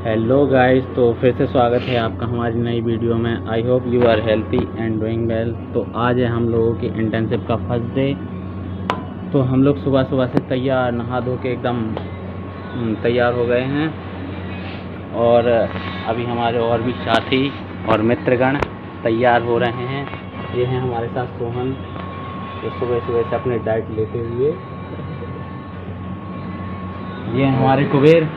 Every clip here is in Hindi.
हेलो गाइस, तो फिर से स्वागत है आपका हमारी नई वीडियो में। I hope you are healthy and doing well. तो आज है हम लोगों की इंटर्नशिप का फर्स्ट डे। तो हम लोग सुबह सुबह से तैयार, नहा धो के एकदम तैयार हो गए हैं। और अभी हमारे और भी साथी और मित्रगण तैयार हो रहे हैं। ये हैं हमारे साथ सोहन, जो सुबह सुबह से अपने डाइट लेते हुए। ये हैं हमारे कुबेर।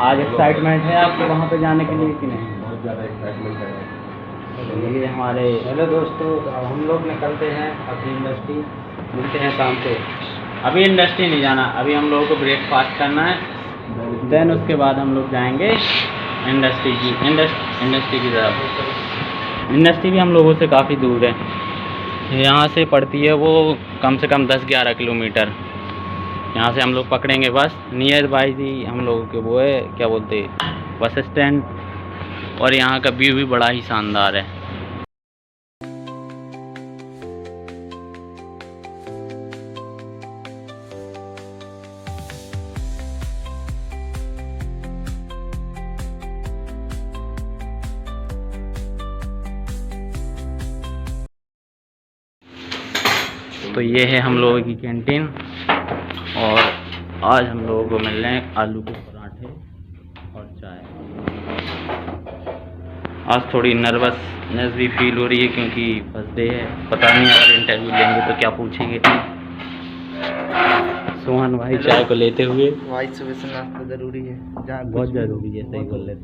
आज एक्साइटमेंट है आपको वहाँ पे जाने के लिए कि नहीं? बहुत ज़्यादा एक्साइटमेंट है। ये हमारे हेलो दोस्तों, अब हम लोग निकलते हैं अपनी इंडस्ट्री। मिलते हैं शाम को। अभी इंडस्ट्री नहीं जाना, अभी हम लोगों को ब्रेकफास्ट करना है। देन उसके बाद हम लोग जाएंगे इंडस्ट्री की तरफ। इंडस्ट्री भी हम लोगों से काफ़ी दूर है। यहाँ से पड़ती है वो कम से कम 10-11 किलोमीटर। यहाँ से हम लोग पकड़ेंगे बस। नियर बाई जी हम लोगों के वो है, क्या बोलते, बस स्टैंड। और यहाँ का व्यू भी बड़ा ही शानदार है। तो ये है हम लोगों की कैंटीन। और आज हम लोगों को मिल रहे हैं आलू के पराठे और चाय। आज थोड़ी नर्वसनेस भी फील हो रही है क्योंकि फर्स्ट डे है। पता नहीं अगर इंटरव्यू लेंगे तो क्या पूछेंगे। सोहन भाई चाय को लेते हुए। भाई सुबह से नाश्ता जरूरी है, बहुत ज़रूरी है, सही बोल रहे थे।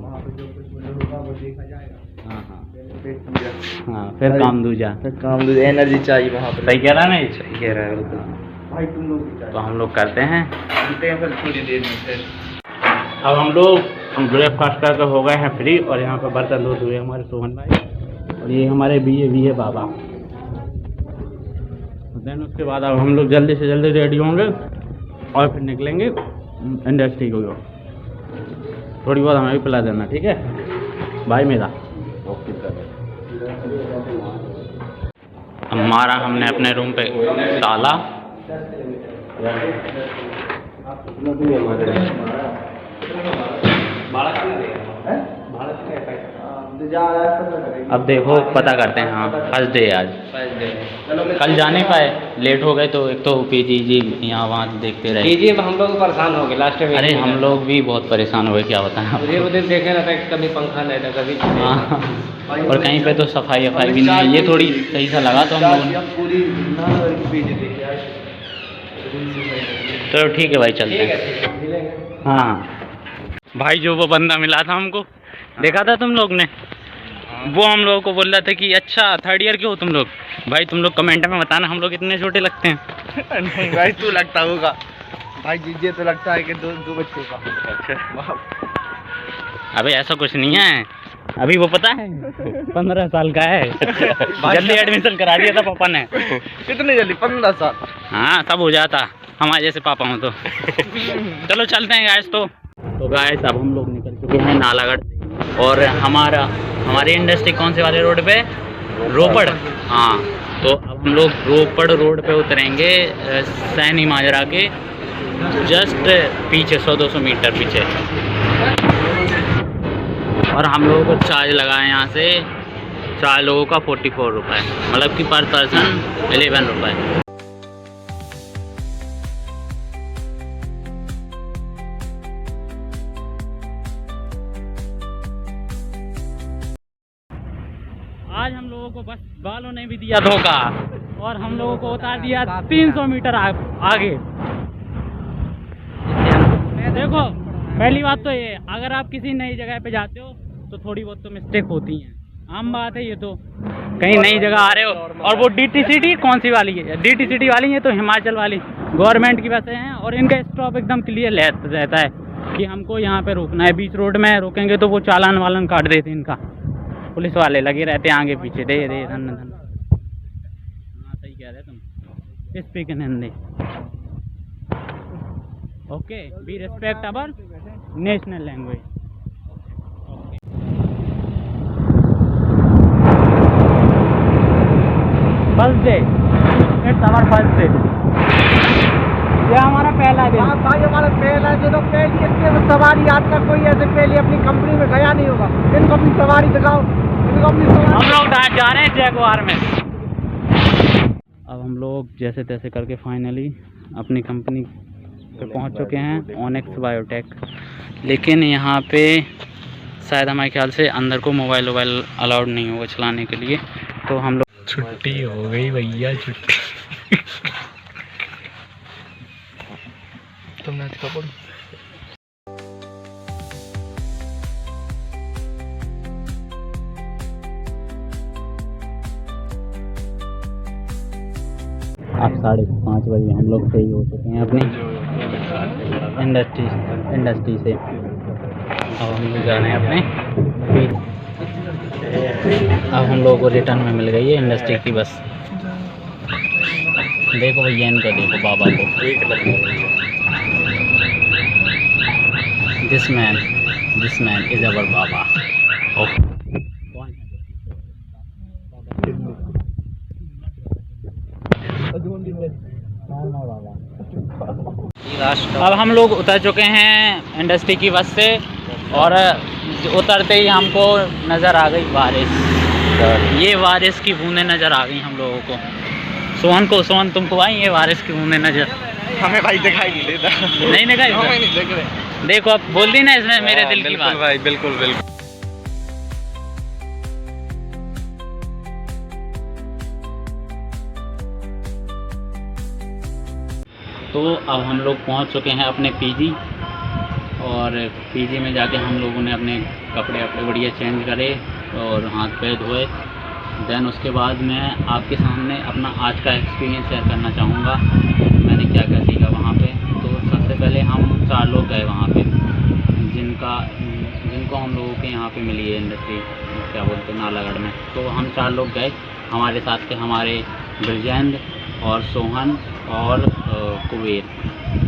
हाँ, फिर काम दूजा, एनर्जी चाहिए वहाँ पर। सही कह रहा नहीं? सही कह रहा है। भाई तुम लोग तो हम लोग करते हैं फिर थोड़ी देर में। फिर अब हम लोग ब्रेकफास्ट करके हो गए हैं फ्री। और यहाँ पर बर्तन धोते हुए हमारे सोहन भाई, और ये हमारे बीए बाबा। देन उसके बाद अब हम लोग जल्दी से जल्दी रेडी होंगे और फिर निकलेंगे इंडस्ट्री को। थोड़ी बहुत हमें भी पिला देना, ठीक है भाई मेरा? Okay sir. हमारा हमने अपने रूम पे ताला। अब देखो पता करते हैं। हाँ, फर्स्ट डे आज। कल जा नहीं पाए, लेट हो गए। तो एक तो पीजी यहाँ वहाँ देखते रहे। पीजी में हम लोग परेशान हो गए लास्ट में। अरे हम लोग भी बहुत परेशान हो गए, क्या बताएं मुझे वो दिन देखे रहता है, कभी पंखा नहीं था कभी। हाँ, और कहीं पे तो सफाई भी नहीं है। ये थोड़ी सही सा लगा तो हम लोगों ने। चलो ठीक है भाई, चलते हैं। हाँ भाई, जो वो बंदा मिला था हमको, देखा था तुम लोग ने? वो हम लोगों को बोल रहा था कि अच्छा थर्ड ईयर के हो तुम लोग। भाई तुम लोग कमेंट में बताना हम लोग इतने छोटे लगते हैं। नहीं भाई, तू लगता होगा भाई। जीजे तो लगता है कि दो बच्चों का। अच्छा, अबे ऐसा कुछ नहीं है। अभी वो पता है 15 साल का है। जल्दी एडमिशन करा दिया था पापा ने। कितने जल्दी? 15 साल? हाँ, सब हो जाता हमारे जैसे पापा हो तो। चलो चलते हैं गाइस। तो गाइस अब हम लोग निकल चुके हैं नालागढ़ से। और हमारी इंडस्ट्री कौन से वाले रोड पे? रोपड़। हाँ, तो अब हम लोग रोपड़ रोड पे उतरेंगे सैनी माजरा के जस्ट पीछे, 100-200 मीटर पीछे। और हम लोगों को चार्ज लगा है यहाँ से 4 लोगों का 44 रुपये, मतलब कि पर पर्सन 11 रुपये। आज हम लोगों को बस वालों ने भी दिया धोखा और हम लोगों को उतार दिया 300 मीटर आगे। देखो, पहली बात तो ये, अगर आप किसी नई जगह पे जाते हो तो थोड़ी बहुत तो मिस्टेक होती हैं, आम बात है ये तो। कहीं नई जगह आ रहे हो, और वो DTCT कौन सी वाली है? DTCT वाली है तो हिमाचल वाली गवर्नमेंट की बसें हैं। और इनका स्टॉप एकदम क्लियर रहता है कि हमको यहाँ पे रुकना है। बीच रोड में रोकेंगे तो वो चालान वालन काट देते हैं। इनका पुलिस वाले लगे रहते हैं आगे पीछे, दे धन धन। हाँ सही कह रहे तुम। Speak in Hindi. Okay, be respect our national language. First day, it's our first day. ये हमारा पहला दिन। हाँ भाई, हमारा पहला दिन। पहली सवारी आज तक कोई ऐसे पहले अपनी कंपनी में गया नहीं होगा। इनको अपनी सवारी दिखाओ, इनको अपनी सवारी। हम लोग जा रहे हैं जैगुआर में। अब हम लोग जैसे तैसे करके फाइनली अपनी कंपनी पे पहुंच चुके हैं, ओनेक्स बायोटेक। लेकिन यहाँ पे शायद हमारे ख्याल से अंदर को मोबाइल अलाउड नहीं होगा चलाने के लिए, तो हम लोग छुट्टी हो गई भैया, छुट्टी। तुमने इसका पढ़ अब 5:30 बजे हम लोग फ्री हो चुके हैं अपनी इंडस्ट्री से। अब हम लोग जा रहे हैं अपने। अब हम लोगों को रिटर्न में मिल गई है इंडस्ट्री की बस। देखो भैया, इनका देखो बाबा को। दिस मैन इज अवर बाबा। अब हम लोग उतर चुके हैं इंडस्ट्री की बस से, और उतरते ही हमको नज़र आ गई बारिश। ये बारिश की बूंदें नज़र आ गई हम लोगों को। सोहन तुमको आई ये बारिश की बूंदें नज़र? हमें भाई दिखाई नहीं देता। नहीं दिखाई? हमें नहीं देख रहे। देखो, अब बोल दी ना इसने मेरे दिल की बात। भाई बिल्कुल। तो अब हम लोग पहुंच चुके हैं अपने पीजी, और पीजी में जाके हम लोगों ने अपने कपड़े बढ़िया चेंज करे और हाथ पैर धोए। देन उसके बाद मैं आपके सामने अपना आज का एक्सपीरियंस शेयर करना चाहूँगा, मैंने क्या क्या सीखा वहाँ पे। तो सबसे पहले हम 4 लोग गए वहाँ पे, जिनको हम लोगों के यहाँ पे मिली है इंडस्ट्री, क्या बोलते हैं, नालागढ़ में। तो हम 4 लोग गए, हमारे साथ थे हमारे ब्रजेंद्र और सोहन और कुबेर।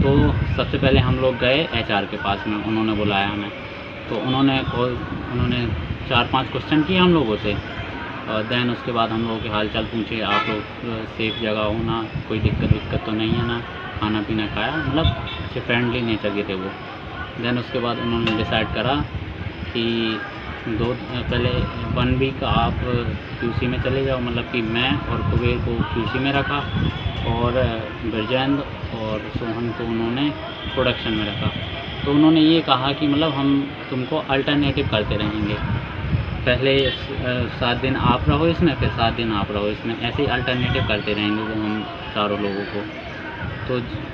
तो सबसे पहले हम लोग गए HR के पास में, उन्होंने बुलाया हमें। तो उन्होंने 4-5 क्वेश्चन किए हम लोगों से, और देन उसके बाद हम लोगों के हाल चाल पूछे, आप लोग सेफ़ जगह हो ना, कोई दिक्कत तो नहीं है ना, खाना पीना खाया, मतलब अच्छे फ्रेंडली नेचर के थे वो। देन उसके बाद उन्होंने डिसाइड करा कि पहले 1 वीक आप QC में चले जाओ, मतलब कि मैं और कुबेर को QC में रखा, और ब्रजेंद्र और सोहन को उन्होंने प्रोडक्शन में रखा। तो उन्होंने ये कहा कि मतलब हम तुमको अल्टरनेटिव करते रहेंगे, पहले 7 दिन आप रहो इसमें, फिर 7 दिन आप रहो इसमें, ऐसे ही अल्टरनेटिव करते रहेंगे वो हम चारों लोगों को।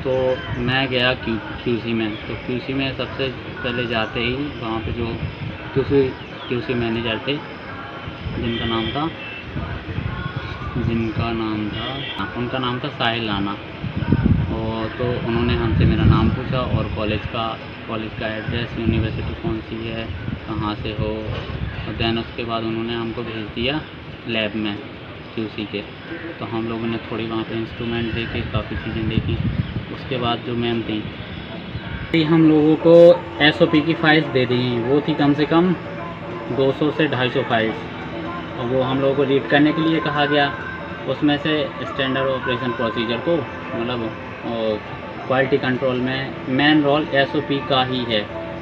तो मैं गया QC में। तो QC में सबसे पहले जाते ही वहाँ पे जो QC मैनेजर थे, उनका नाम था साहिल राणा। और तो उन्होंने हमसे मेरा नाम पूछा और कॉलेज का एड्रेस, यूनिवर्सिटी कौन सी है, कहाँ से हो। और देन उसके बाद उन्होंने हमको भेज दिया लैब में QC के। तो हम लोगों ने थोड़ी वहाँ पे इंस्ट्रूमेंट देखे, काफ़ी चीज़ें देखी। उसके बाद जो मैम थी, हम लोगों को SOP की फाइल्स दे दी, वो थी कम से कम 200 से 250 फाइल्स, और वो हम लोगों को रीड करने के लिए कहा गया। उसमें से स्टैंडर्ड ऑपरेशन प्रोसीजर को, मतलब क्वालिटी कंट्रोल में मेन रोल SOP का ही है।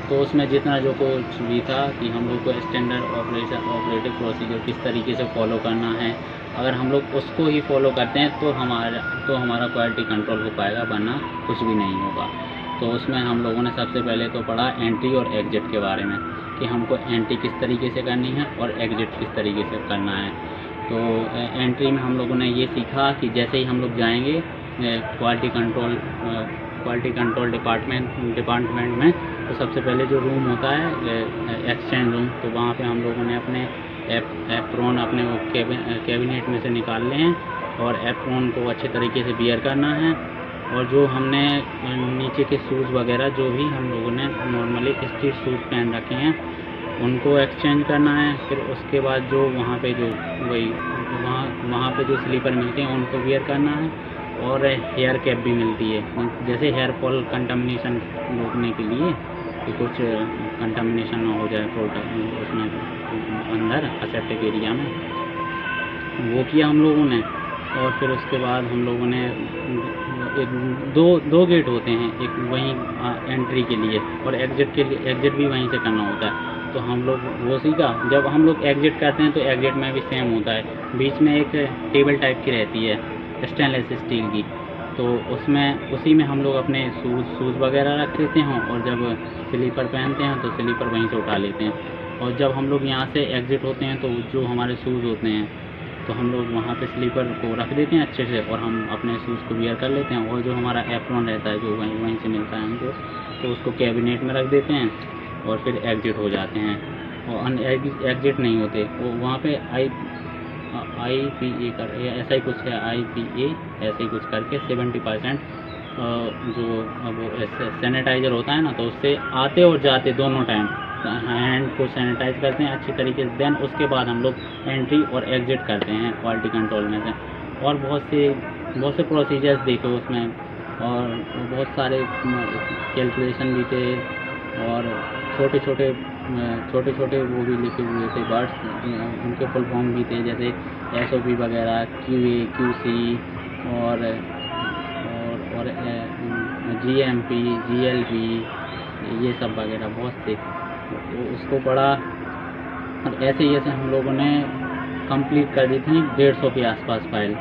तो उसमें जितना जो कुछ भी था कि हम लोग को स्टैंडर्ड ऑपरेटिव प्रोसीजर किस तरीके से फॉलो करना है, अगर हम लोग उसको ही फॉलो करते हैं तो हमारा क्वालिटी कंट्रोल हो पाएगा, वरना कुछ भी नहीं होगा। तो उसमें हम लोगों ने सबसे पहले तो पढ़ा एंट्री और एग्जिट के बारे में, कि हमको एंट्री किस तरीके से करनी है और एग्जिट किस तरीके से करना है। तो एंट्री में हम लोगों ने ये सीखा कि जैसे ही हम लोग जाएंगे क्वालिटी कंट्रोल डिपार्टमेंट में, तो सबसे पहले जो रूम होता है एक्सचेंज रूम, तो वहाँ पे हम लोगों ने अपने एप्रोन अपने कैबिनेट में से निकालने हैं, और एप्रोन को अच्छे तरीके से बियर करना है। और जो हमने नीचे के शूज़ वगैरह जो भी हम लोगों ने नॉर्मली स्ट्रीट शूज़ पहन रखे हैं, उनको एक्सचेंज करना है। फिर उसके बाद जो वहाँ पे जो स्लीपर मिलते हैं उनको वियर करना है, और हेयर कैप भी मिलती है, जैसे हेयर फॉल कंटामिनेशन रोकने के लिए, कि कुछ कंटामिनेशन ना हो जाए उसमें अंदर असेप्टिक एरिया में। वो किया हम लोगों ने। और फिर उसके बाद हम लोगों ने दो गेट होते हैं, एक वहीं एंट्री के लिए और एग्ज़िट के लिए, एग्ज़िट भी वहीं से करना होता है। तो हम लोग वो सीखा, जब हम लोग एग्ज़िट करते हैं तो एग्ज़िट में भी सेम होता है, बीच में एक टेबल टाइप की रहती है स्टेनलेस स्टील की, तो उसमें उसी में हम लोग अपने शूज़ वगैरह रख लेते हैं और जब स्लीपर पहनते हैं तो स्लीपर वहीं से उठा लेते हैं। और जब हम लोग यहाँ से एग्ज़िट होते हैं तो जो हमारे शूज़ होते हैं तो हम लोग वहाँ पे स्लीपर को रख देते हैं अच्छे से और हम अपने शूज़ को वियर कर लेते हैं। और जो हमारा एप्रॉन रहता है जो वहीं से मिलता है हमको, तो उसको कैबिनेट में रख देते हैं और फिर एग्ज़िट हो जाते हैं। और एग्ज़िट नहीं होते वो वहाँ पे IPA कर ऐसा ही कुछ है, IPA ऐसे ही कुछ करके 70% जो वो सैनिटाइज़र होता है ना, तो उससे आते और जाते दोनों टाइम हैंड को सैनिटाइज करते हैं अच्छी तरीके से। देन उसके बाद हम लोग एंट्री और एग्ज़िट करते हैं क्वालिटी कंट्रोल में से। और बहुत से प्रोसीजर्स देखे उसमें और बहुत सारे कैलकुलेशन भी थे और छोटे छोटे वो भी लिखे हुए थे वर्ड्स, उनके फुल फॉर्म भी थे, जैसे SOP वगैरह, QA QC और GMP GLP, ये सब वगैरह बहुत थे। उसको पढ़ा और ऐसे हम लोगों ने कंप्लीट कर दी थी 150 के आसपास फाइल,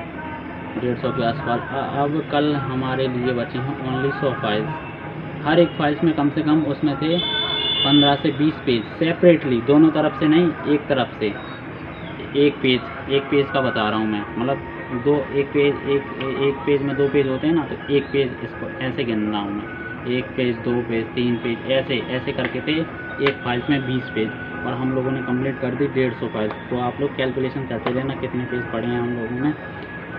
150 के आसपास। अब कल हमारे लिए बचे हैं ओनली 100 फाइल्स। हर एक फाइल्स में कम से कम उसमें थे 15 से 20 पेज सेपरेटली, दोनों तरफ से नहीं, एक तरफ से एक पेज का बता रहा हूँ मैं, मतलब एक पेज में 2 पेज होते हैं ना, तो एक पेज इसको ऐसे गिन रहा हूँ मैं, 1 पेज 2 पेज 3 पेज ऐसे करके थे एक फाइल्स में 20 पेज। और हम लोगों ने कंप्लीट कर दी 150 फाइल्स। तो आप लोग कैलकुलेशन करते रहना कितने पेज पढ़े हैं हम लोगों ने।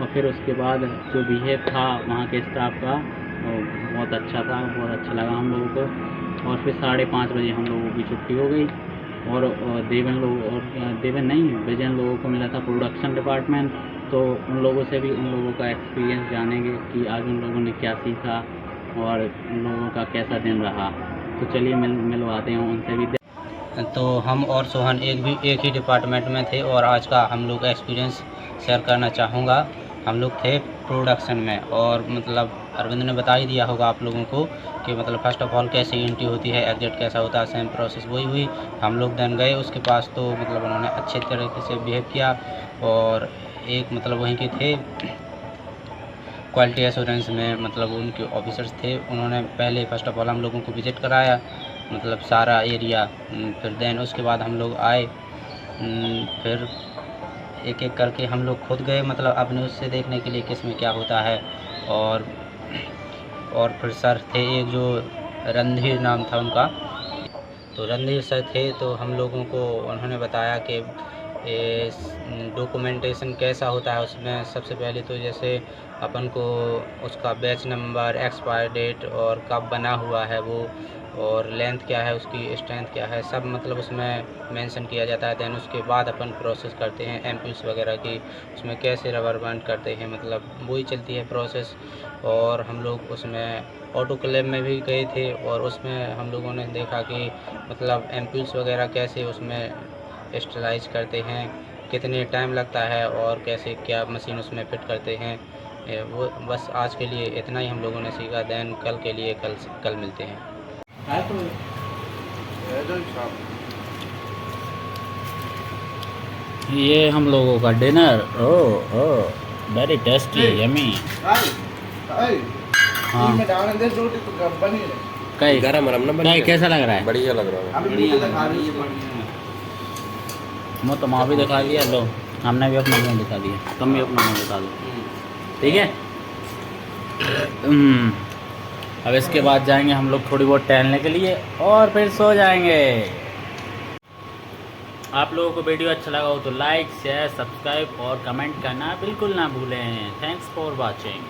और फिर उसके बाद जो बिहेव था वहाँ के स्टाफ का बहुत अच्छा था, बहुत अच्छा लगा हम लोगों को। और फिर 5:30 बजे हम लोगों की छुट्टी हो गई और विजन लोगों को मिला था प्रोडक्शन डिपार्टमेंट। तो उन लोगों से भी उन लोगों का एक्सपीरियंस जानेंगे कि आज उन लोगों ने क्या सीखा और उन लोगों का कैसा दिन रहा। तो चलिए मिलवाते हैं उनसे भी। तो हम और सोहन एक ही डिपार्टमेंट में थे और आज का हम लोग एक्सपीरियंस शेयर करना चाहूँगा। हम लोग थे प्रोडक्शन में और मतलब अरविंद ने बता ही दिया होगा आप लोगों को कि मतलब फ़र्स्ट ऑफ ऑल कैसे एंट्री होती है, एग्ज़िट कैसा होता है, सेम प्रोसेस वही हुई। हम लोग देन गए उसके पास, तो मतलब उन्होंने अच्छे तरीके से बिहेव किया। और एक मतलब वहीं के थे क्वालिटी एश्योरेंस में, मतलब उनके ऑफिसर्स थे, उन्होंने पहले फ़र्स्ट ऑफ ऑल हम लोगों को विज़िट कराया, मतलब सारा एरिया। फिर देन उसके बाद हम लोग आए, फिर एक एक करके हम लोग खुद गए, मतलब अपने उससे देखने के लिए किस में क्या होता है। और फिर सर थे एक जो रणधीर नाम था उनका, तो रणधीर सर थे, तो हम लोगों को उन्होंने बताया कि डॉक्यूमेंटेशन कैसा होता है उसमें। सबसे पहले तो जैसे अपन को उसका बैच नंबर, एक्सपायर डेट और कब बना हुआ है वो, और लेंथ क्या है उसकी, स्ट्रेंथ क्या है, सब मतलब उसमें मेंशन किया जाता है। दैन उसके बाद अपन प्रोसेस करते हैं एम्पल्स वगैरह की, उसमें कैसे रबर बैंड करते हैं, मतलब वही चलती है प्रोसेस। और हम लोग उसमें ऑटोक्लेव में भी गए थे और उसमें हम लोगों ने देखा कि मतलब एम्पल्स वगैरह कैसे उसमें स्टरलाइज करते हैं, कितने टाइम लगता है और कैसे क्या मशीन उसमें फिट करते हैं। वो बस आज के लिए इतना ही हम लोगों ने सीखा। दैन कल के लिए कल मिलते हैं। ये हम लोगों का डिनर, वेरी टेस्टी यमी। हाँ कई कैसा लग रहा है? बढ़िया लग रहा है। मुँह तो माँ भी दिखा दिया, लो हमने भी अपना मुँह दिखा दिया, तुम भी अपना मुँह दिखा दो, ठीक है। अब इसके बाद जाएंगे हम लोग थोड़ी बहुत टहलने के लिए और फिर सो जाएंगे। आप लोगों को वीडियो अच्छा लगा हो तो लाइक शेयर सब्सक्राइब और कमेंट करना बिल्कुल ना भूलें। Thanks for watching.